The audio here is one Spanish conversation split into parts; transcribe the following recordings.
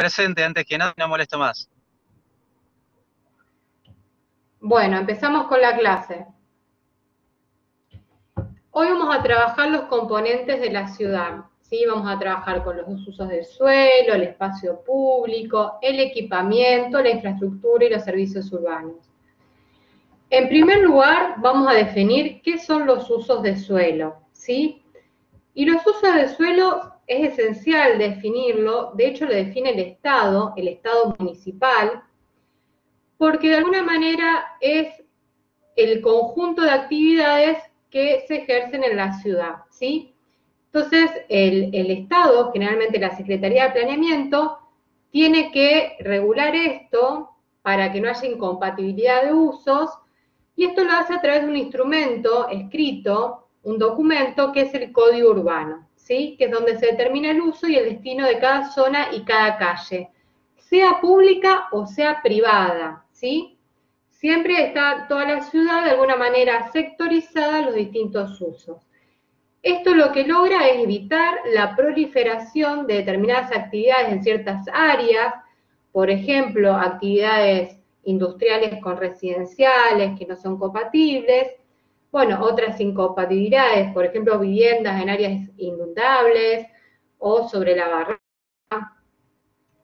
presente antes que nada, no molesto más. Bueno, empezamos con la clase. Hoy vamos a trabajar los componentes de la ciudad, ¿sí? Vamos a trabajar con los usos del suelo, el espacio público, el equipamiento, la infraestructura y los servicios urbanos. En primer lugar, vamos a definir qué son los usos de suelo, ¿sí? Y los usos de suelo es esencial definirlo, de hecho lo define el Estado municipal, porque de alguna manera es el conjunto de actividades que se ejercen en la ciudad, ¿sí? Entonces, el Estado, generalmente la Secretaría de Planeamiento, tiene que regular esto para que no haya incompatibilidad de usos, y esto lo hace a través de un instrumento escrito, un documento que es el Código Urbano, ¿sí? Que es donde se determina el uso y el destino de cada zona y cada calle, sea pública o sea privada, ¿sí? Siempre está toda la ciudad de alguna manera sectorizada en los distintos usos. Esto lo que logra es evitar la proliferación de determinadas actividades en ciertas áreas, por ejemplo, actividades industriales con residenciales que no son compatibles, bueno, otras incompatibilidades, por ejemplo, viviendas en áreas inundables o sobre la barranca,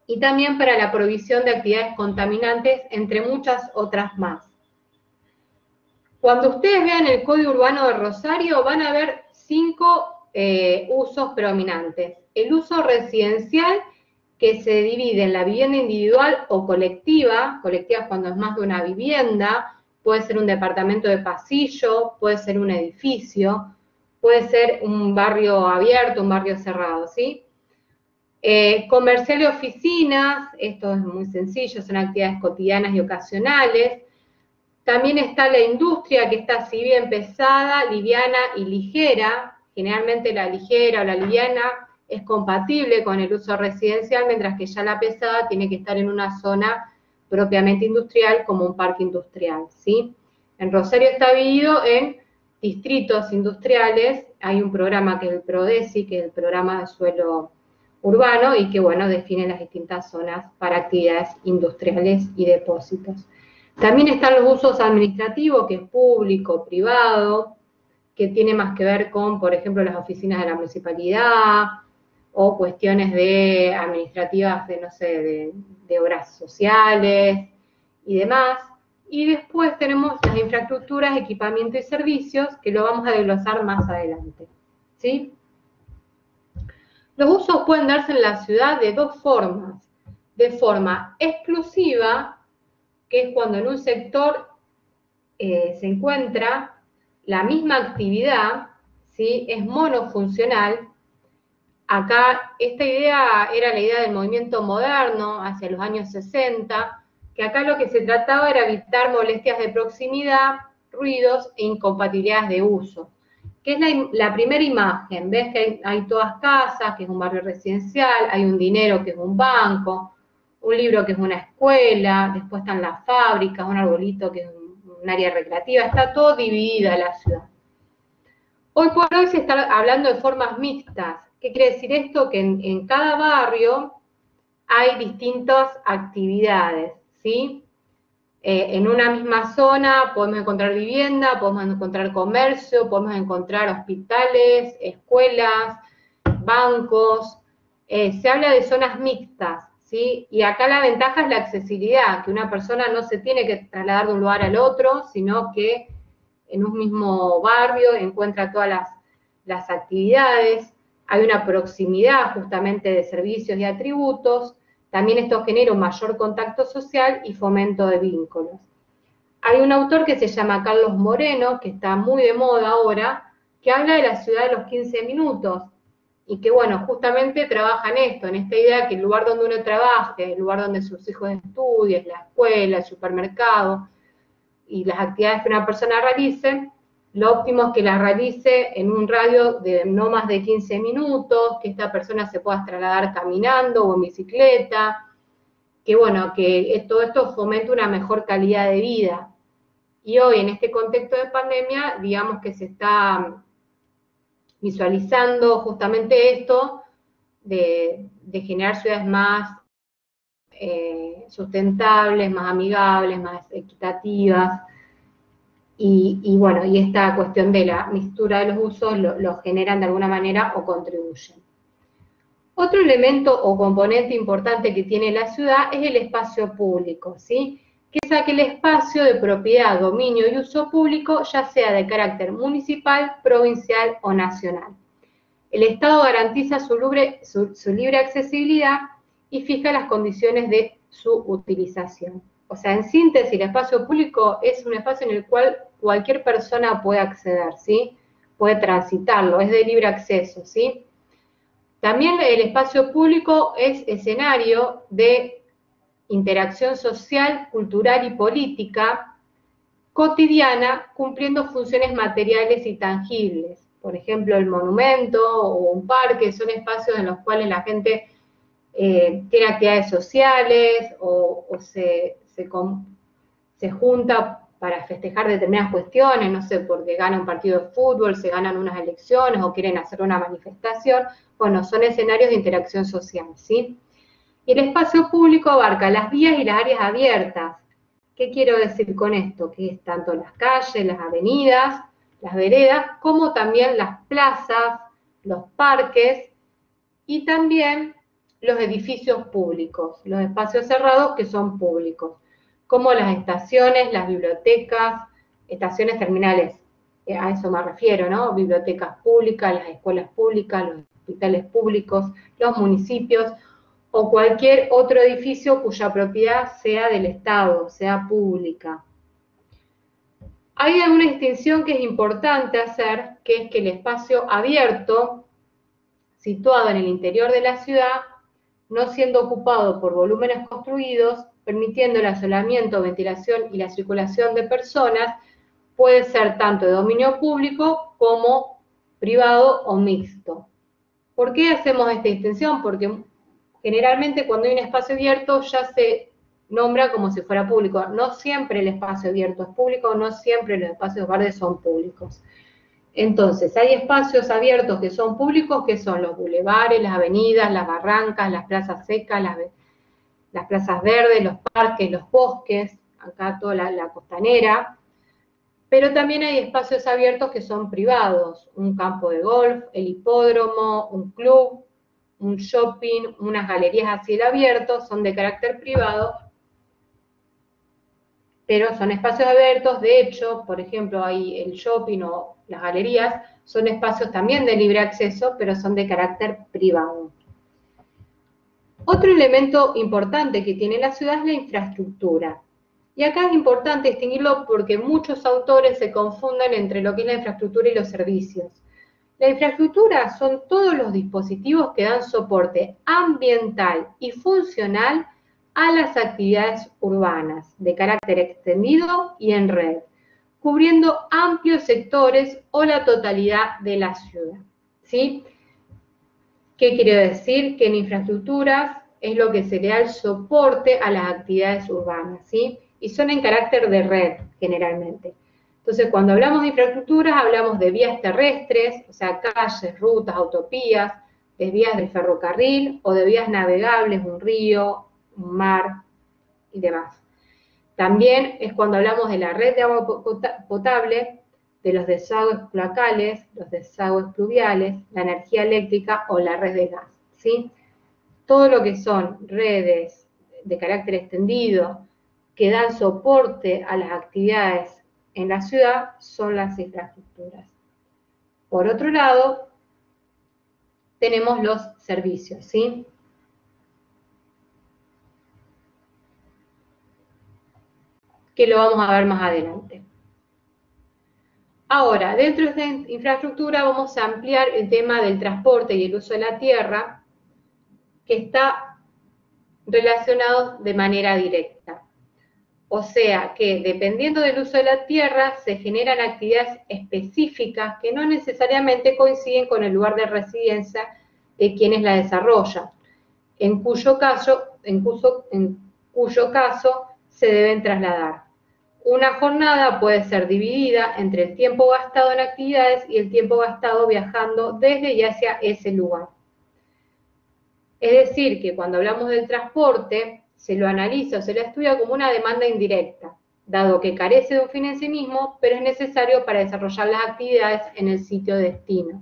y también para la provisión de actividades contaminantes, entre muchas otras más. Cuando ustedes vean el Código Urbano de Rosario, van a ver 5 usos predominantes. El uso residencial, que se divide en la vivienda individual o colectiva cuando es más de una vivienda, puede ser un departamento de pasillo, puede ser un edificio, puede ser un barrio abierto, un barrio cerrado, ¿sí? Comercial y oficinas, esto es muy sencillo, son actividades cotidianas y ocasionales. También está la industria, que está si bien pesada, liviana y ligera. Generalmente la ligera o la liviana es compatible con el uso residencial, mientras que ya la pesada tiene que estar en una zona propiamente industrial, como un parque industrial, ¿sí? En Rosario está dividido en distritos industriales. Hay un programa que es el PRODESI, que es el Programa de Suelo Urbano, y que, bueno, define las distintas zonas para actividades industriales y depósitos. También están los usos administrativos, que es público, privado, que tiene más que ver con, por ejemplo, las oficinas de la municipalidad, o cuestiones administrativas de, no sé, de obras sociales y demás. Y después tenemos las infraestructuras, equipamiento y servicios, que lo vamos a desglosar más adelante, ¿sí? Los usos pueden darse en la ciudad de dos formas. De forma exclusiva, que es cuando en un sector se encuentra la misma actividad, ¿sí? Es monofuncional. Acá esta idea era la idea del movimiento moderno, hacia los años 60, que acá lo que se trataba era evitar molestias de proximidad, ruidos e incompatibilidades de uso. Que es la primera imagen, ves que hay todas casas, que es un barrio residencial, hay un dinero que es un banco, un libro que es una escuela, después están las fábricas, un arbolito que es un área recreativa, está todo dividida la ciudad. Hoy por hoy se está hablando de formas mixtas. ¿Qué quiere decir esto? Que en cada barrio hay distintas actividades, ¿sí? En una misma zona podemos encontrar vivienda, podemos encontrar comercio, podemos encontrar hospitales, escuelas, bancos. Se habla de zonas mixtas, ¿sí? Y acá la ventaja es la accesibilidad, que una persona no se tiene que trasladar de un lugar al otro, sino que en un mismo barrio encuentra todas las actividades. Hay una proximidad justamente de servicios y atributos. También esto genera un mayor contacto social y fomento de vínculos. Hay un autor que se llama Carlos Moreno, que está muy de moda ahora, que habla de la ciudad de los 15 minutos, y que, bueno, justamente trabaja en esto, en esta idea que el lugar donde uno trabaje, el lugar donde sus hijos estudien, la escuela, el supermercado, y las actividades que una persona realice, lo óptimo es que las realice en un radio de no más de 15 minutos, que esta persona se pueda trasladar caminando o en bicicleta, que, bueno, que todo esto fomente una mejor calidad de vida. Y hoy, en este contexto de pandemia, digamos que se está visualizando justamente esto de generar ciudades más sustentables, más amigables, más equitativas. Y bueno, y esta cuestión de la mixtura de los usos lo generan de alguna manera o contribuyen. Otro elemento o componente importante que tiene la ciudad es el espacio público, ¿sí? Que es aquel espacio de propiedad, dominio y uso público, ya sea de carácter municipal, provincial o nacional. El Estado garantiza su libre accesibilidad y fija las condiciones de su utilización. O sea, en síntesis, el espacio público es un espacio en el cual cualquier persona puede acceder, ¿sí? Puede transitarlo, es de libre acceso, ¿sí? También el espacio público es escenario de interacción social, cultural y política cotidiana, cumpliendo funciones materiales y tangibles. Por ejemplo, el monumento o un parque son espacios en los cuales la gente tiene actividades sociales o se junta para festejar determinadas cuestiones, no sé, porque gana un partido de fútbol, se ganan unas elecciones o quieren hacer una manifestación. Bueno, son escenarios de interacción social, ¿sí? Y el espacio público abarca las vías y las áreas abiertas. ¿Qué quiero decir con esto? Que es tanto las calles, las avenidas, las veredas, como también las plazas, los parques y también los edificios públicos, los espacios cerrados que son públicos, como las estaciones, las bibliotecas, estaciones terminales, a eso me refiero, ¿no? Bibliotecas públicas, las escuelas públicas, los hospitales públicos, los municipios, o cualquier otro edificio cuya propiedad sea del Estado, sea pública. Hay una distinción que es importante hacer, que es que el espacio abierto, situado en el interior de la ciudad, no siendo ocupado por volúmenes construidos, permitiendo el asolamiento, ventilación y la circulación de personas, puede ser tanto de dominio público como privado o mixto. ¿Por qué hacemos esta distinción? Porque generalmente cuando hay un espacio abierto ya se nombra como si fuera público. No siempre el espacio abierto es público, no siempre los espacios verdes son públicos. Entonces, hay espacios abiertos que son públicos, que son los bulevares, las avenidas, las barrancas, las plazas secas, las plazas verdes, los parques, los bosques, acá toda la costanera. Pero también hay espacios abiertos que son privados, un campo de golf, el hipódromo, un club, un shopping, unas galerías a cielo abierto, son de carácter privado, pero son espacios abiertos. De hecho, por ejemplo, hay el shopping o las galerías, son espacios también de libre acceso, pero son de carácter privado. Otro elemento importante que tiene la ciudad es la infraestructura. Y acá es importante distinguirlo porque muchos autores se confunden entre lo que es la infraestructura y los servicios. La infraestructura son todos los dispositivos que dan soporte ambiental y funcional a las actividades urbanas de carácter extendido y en red, cubriendo amplios sectores o la totalidad de la ciudad, ¿sí? ¿Qué quiero decir? Que en infraestructuras es lo que se le da el soporte a las actividades urbanas, ¿sí? Y son en carácter de red, generalmente. Entonces, cuando hablamos de infraestructuras, hablamos de vías terrestres, o sea, calles, rutas, autovías, de vías del ferrocarril o de vías navegables, un río, un mar y demás. También es cuando hablamos de la red de agua potable, de los desagües cloacales, los desagües pluviales, la energía eléctrica o la red de gas, ¿sí? Todo lo que son redes de carácter extendido que dan soporte a las actividades en la ciudad son las infraestructuras. Por otro lado, tenemos los servicios, ¿sí? Que lo vamos a ver más adelante. Ahora, dentro de esta infraestructura vamos a ampliar el tema del transporte y el uso de la tierra, que está relacionado de manera directa. O sea que dependiendo del uso de la tierra se generan actividades específicas que no necesariamente coinciden con el lugar de residencia de quienes la desarrollan, en cuyo caso se deben trasladar. Una jornada puede ser dividida entre el tiempo gastado en actividades y el tiempo gastado viajando desde y hacia ese lugar. Es decir, que cuando hablamos del transporte, se lo analiza o se lo estudia como una demanda indirecta, dado que carece de un fin en sí mismo, pero es necesario para desarrollar las actividades en el sitio de destino,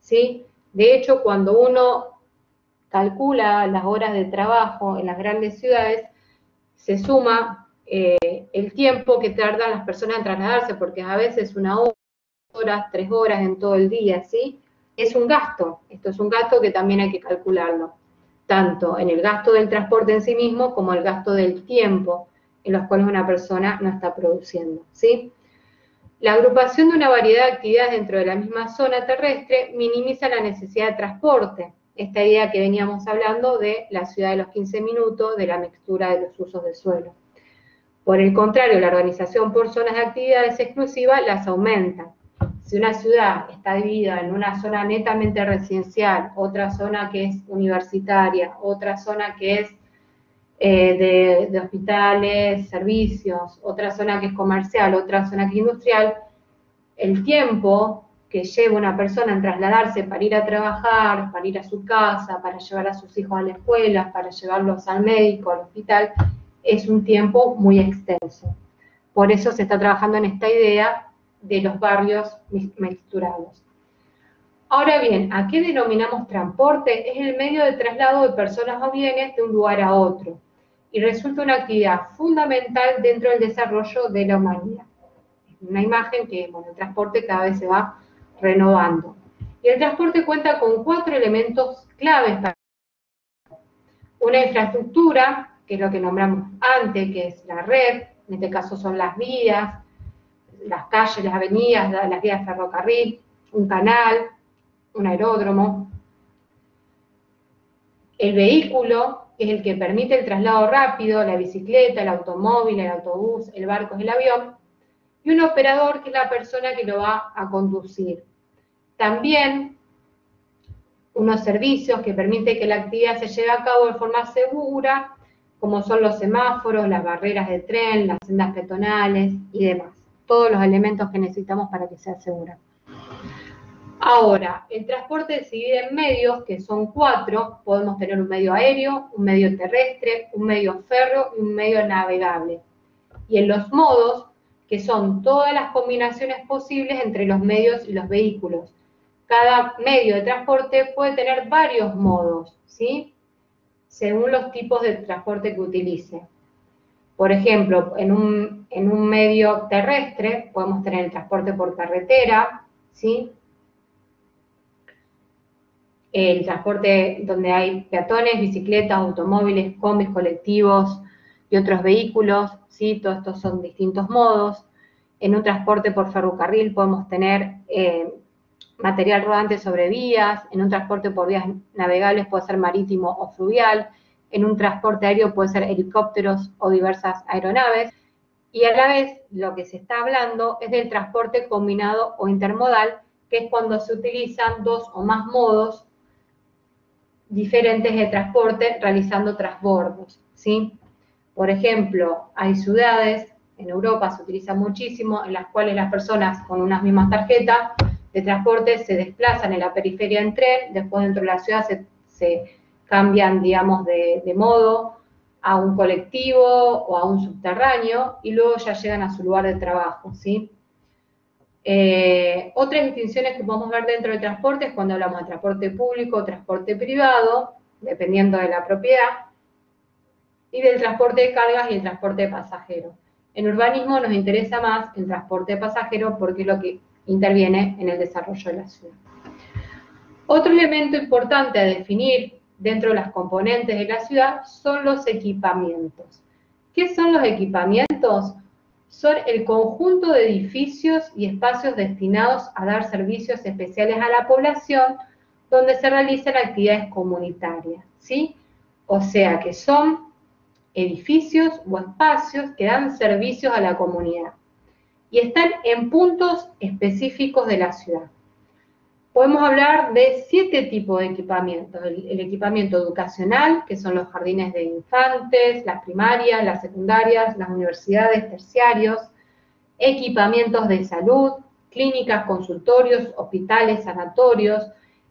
¿sí? De hecho, cuando uno calcula las horas de trabajo en las grandes ciudades, se suma el tiempo que tardan las personas en trasladarse, porque a veces 1 hora, 3 horas en todo el día, ¿sí? Es un gasto, esto es un gasto que también hay que calcularlo, tanto en el gasto del transporte en sí mismo como el gasto del tiempo en los cuales una persona no está produciendo, ¿sí? La agrupación de una variedad de actividades dentro de la misma zona terrestre minimiza la necesidad de transporte, esta idea que veníamos hablando de la ciudad de los 15 minutos, de la mixtura de los usos de suelo. Por el contrario, la organización por zonas de actividades exclusivas las aumenta. Si una ciudad está dividida en una zona netamente residencial, otra zona que es universitaria, otra zona que es de hospitales, servicios, otra zona que es comercial, otra zona que es industrial, el tiempo que lleva una persona en trasladarse para ir a trabajar, para ir a su casa, para llevar a sus hijos a la escuela, para llevarlos al médico, al hospital, es un tiempo muy extenso. Por eso se está trabajando en esta idea de los barrios mixturados. Ahora bien, ¿a qué denominamos transporte? Es el medio de traslado de personas o bienes de un lugar a otro y resulta una actividad fundamental dentro del desarrollo de la humanidad. Una imagen que, bueno, el transporte cada vez se va renovando. Y el transporte cuenta con 4 elementos claves para una infraestructura, que es lo que nombramos antes, que es la red, en este caso son las vías, las calles, las avenidas, las vías de ferrocarril, un canal, un aeródromo. El vehículo, que es el que permite el traslado rápido, la bicicleta, el automóvil, el autobús, el barco, el avión, y un operador, que es la persona que lo va a conducir. También unos servicios que permiten que la actividad se lleve a cabo de forma segura, como son los semáforos, las barreras de tren, las sendas peatonales y demás. Todos los elementos que necesitamos para que sea segura. Ahora, el transporte se divide en medios, que son 4. Podemos tener un medio aéreo, un medio terrestre, un medio férreo y un medio navegable. Y en los modos, que son todas las combinaciones posibles entre los medios y los vehículos. Cada medio de transporte puede tener varios modos, ¿sí? Según los tipos de transporte que utilice. Por ejemplo, en un medio terrestre podemos tener el transporte por carretera, ¿sí? El transporte donde hay peatones, bicicletas, automóviles, combis, colectivos y otros vehículos, ¿sí? Todos estos son distintos modos. En un transporte por ferrocarril podemos tener material rodante sobre vías, en un transporte por vías navegables puede ser marítimo o fluvial, en un transporte aéreo puede ser helicópteros o diversas aeronaves, y a la vez lo que se está hablando es del transporte combinado o intermodal, que es cuando se utilizan 2 o más modos diferentes de transporte realizando transbordos, ¿sí? Por ejemplo, hay ciudades, en Europa se utiliza muchísimo, en las cuales las personas con unas mismas tarjetas de transporte se desplazan en la periferia en tren, después dentro de la ciudad se cambian, digamos, de modo a un colectivo o a un subterráneo y luego ya llegan a su lugar de trabajo, ¿sí? Otras distinciones que podemos ver dentro del transporte es cuando hablamos de transporte público o transporte privado, dependiendo de la propiedad, y del transporte de cargas y el transporte de pasajeros. En urbanismo nos interesa más el transporte de pasajeros porque es lo que interviene en el desarrollo de la ciudad. Otro elemento importante a definir dentro de las componentes de la ciudad son los equipamientos. ¿Qué son los equipamientos? Son el conjunto de edificios y espacios destinados a dar servicios especiales a la población donde se realizan actividades comunitarias, ¿sí? O sea que son edificios o espacios que dan servicios a la comunidad y están en puntos específicos de la ciudad. Podemos hablar de 7 tipos de equipamientos. El equipamiento educacional, que son los jardines de infantes, las primarias, las secundarias, las universidades, terciarios. Equipamientos de salud, clínicas, consultorios, hospitales, sanatorios.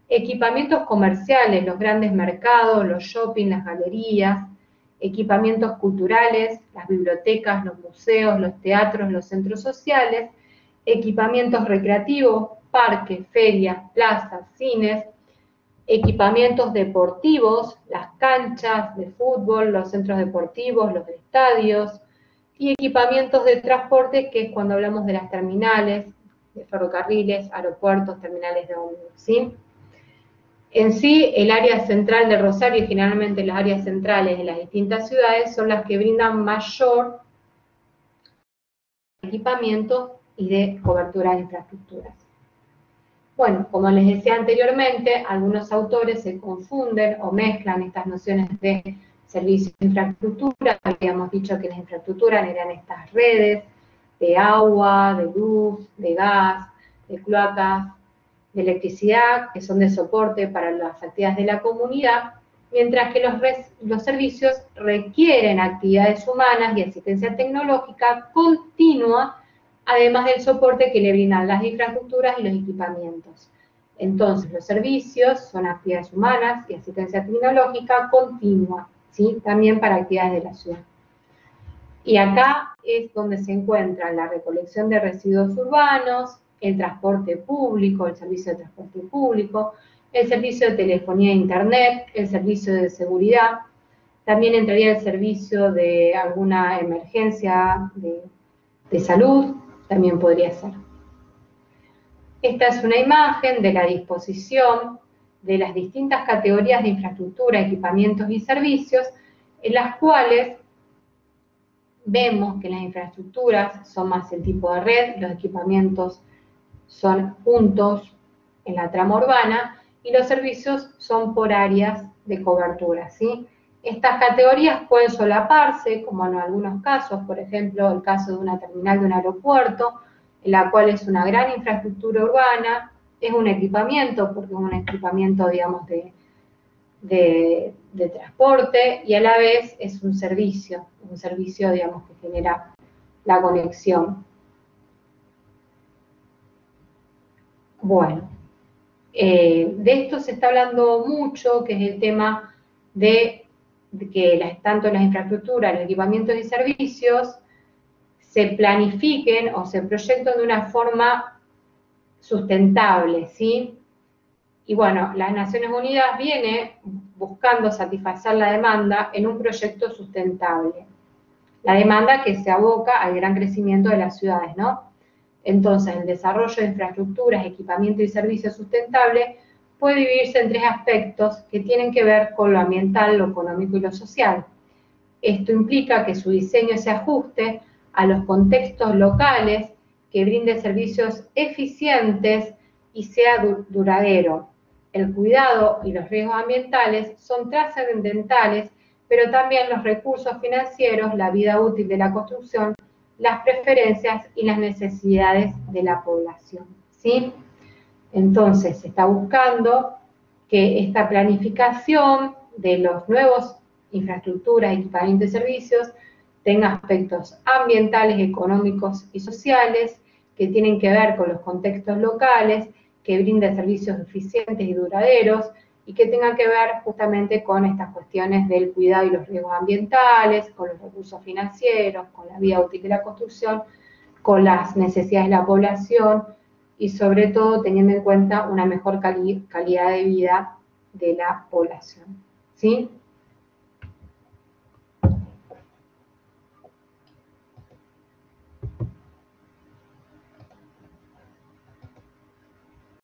Equipamientos comerciales, los grandes mercados, los shopping, las galerías. equipamientos culturales, las bibliotecas, los museos, los teatros, los centros sociales, equipamientos recreativos, parques, ferias, plazas, cines, equipamientos deportivos, las canchas de fútbol, los centros deportivos, los estadios, y equipamientos de transporte, que es cuando hablamos de las terminales, de ferrocarriles, aeropuertos, terminales de ómnibus, ¿sí? En sí, el área central de Rosario y generalmente las áreas centrales de las distintas ciudades son las que brindan mayor equipamiento y de cobertura de infraestructuras. Bueno, como les decía anteriormente, algunos autores se confunden o mezclan estas nociones de servicio de infraestructura. Habíamos dicho que las infraestructuras eran estas redes de agua, de luz, de gas, de cloacas, de electricidad, que son de soporte para las actividades de la comunidad, mientras que los servicios requieren actividades humanas y asistencia tecnológica continua, además del soporte que le brindan las infraestructuras y los equipamientos. Entonces, los servicios son actividades humanas y asistencia tecnológica continua, ¿sí? También para actividades de la ciudad. Y acá es donde se encuentra la recolección de residuos urbanos, el transporte público, el servicio de transporte público, el servicio de telefonía e internet, el servicio de seguridad, también entraría el servicio de alguna emergencia de salud, también podría ser. Esta es una imagen de la disposición de las distintas categorías de infraestructura, equipamientos y servicios, en las cuales vemos que las infraestructuras son más el tipo de red, los equipamientos son juntos en la trama urbana y los servicios son por áreas de cobertura, ¿sí? Estas categorías pueden solaparse, como en algunos casos, por ejemplo, el caso de una terminal de un aeropuerto, en la cual es una gran infraestructura urbana, es un equipamiento, porque es un equipamiento, digamos, de transporte, y a la vez es un servicio, digamos, que genera la conexión. Bueno, de esto se está hablando mucho, que es el tema de que tanto las infraestructuras, los equipamientos y servicios se planifiquen o se proyecten de una forma sustentable, ¿sí? Y bueno, las Naciones Unidas viene buscando satisfacer la demanda en un proyecto sustentable. La demanda que se aboca al gran crecimiento de las ciudades, ¿no? Entonces, el desarrollo de infraestructuras, equipamiento y servicios sustentables puede dividirse en tres aspectos que tienen que ver con lo ambiental, lo económico y lo social. Esto implica que su diseño se ajuste a los contextos locales, que brinde servicios eficientes y sea duradero. El cuidado y los riesgos ambientales son trascendentales, pero también los recursos financieros, la vida útil de la construcción, las preferencias y las necesidades de la población, ¿sí? Entonces, se está buscando que esta planificación de los nuevos infraestructuras, equipamientos y servicios tenga aspectos ambientales, económicos y sociales que tienen que ver con los contextos locales, que brinden servicios eficientes y duraderos, y que tengan que ver justamente con estas cuestiones del cuidado y los riesgos ambientales, con los recursos financieros, con la vida útil de la construcción, con las necesidades de la población y sobre todo teniendo en cuenta una mejor calidad de vida de la población, ¿sí?